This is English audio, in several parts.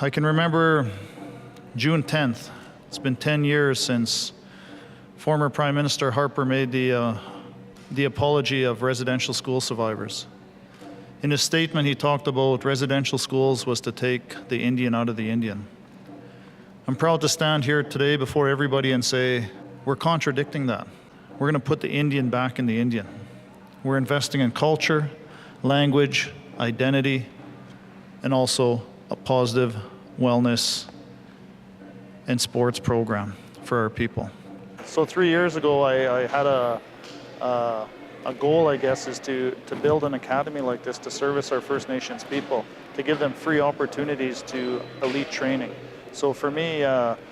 I can remember June 10th. It's been 10 years since former Prime Minister Harper made the apology of residential school survivors. In his statement, he talked about residential schools was to take the Indian out of the Indian. I'm proud to stand here today before everybody and say, we're contradicting that. We're going to put the Indian back in the Indian. We're investing in culture, language, identity, and also a positive wellness and sports program for our people. So 3 years ago, I had a goal, I guess, is to build an academy like this to service our First Nations people, to give them free opportunities to elite training. So for me,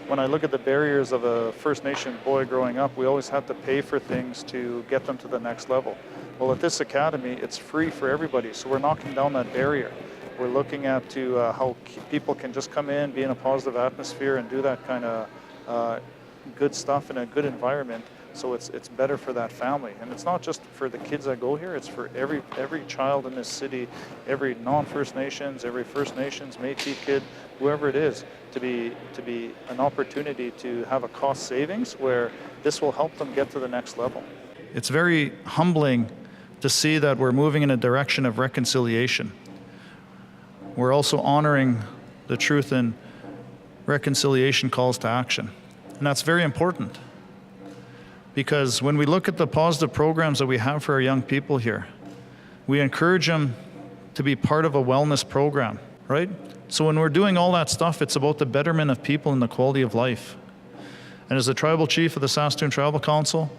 when I look at the barriers of a First Nation boy growing up, we always had to pay for things to get them to the next level. Well, at this academy, it's free for everybody, so we're knocking down that barrier. We're looking at how people can just come in, be in a positive atmosphere, and do that kind of good stuff in a good environment. So it's better for that family, and it's not just for the kids that go here. It's for every child in this city, every non-First Nations, every First Nations, Métis kid, whoever it is, to be an opportunity to have a cost savings where this will help them get to the next level. It's very humbling to see that we're moving in a direction of reconciliation. We're also honoring the truth in reconciliation calls to action, and that's very important. Because when we look at the positive programs that we have for our young people here, we encourage them to be part of a wellness program, right? So when we're doing all that stuff, it's about the betterment of people and the quality of life. And as the tribal chief of the Saskatoon Tribal Council,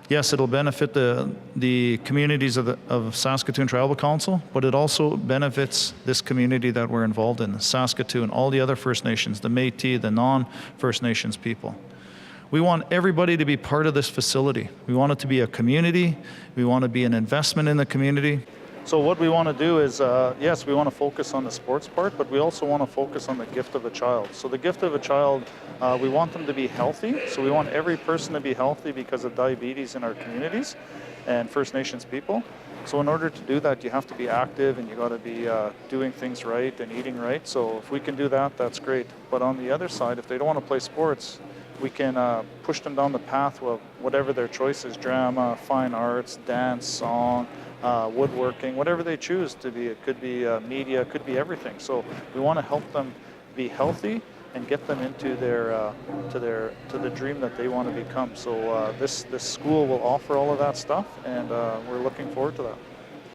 yes, it'll benefit the communities of Saskatoon Tribal Council, but it also benefits this community that we're involved in, Saskatoon, all the other First Nations, the Métis, the non-First Nations people. We want everybody to be part of this facility. We want it to be a community. We want to be an investment in the community. So what we want to do is, yes, we want to focus on the sports part, but we also want to focus on the gift of a child. So the gift of a child, we want them to be healthy. So we want every person to be healthy because of diabetes in our communities and First Nations people. So in order to do that, you have to be active and you got to be doing things right and eating right. So if we can do that, that's great. But on the other side, if they don't want to play sports, we can push them down the path of whatever their choice is, drama, fine arts, dance, song, woodworking, whatever they choose to be. It could be media, it could be everything. So we want to help them be healthy and get them into to the dream that they want to become. So this school will offer all of that stuff, and we're looking forward to that.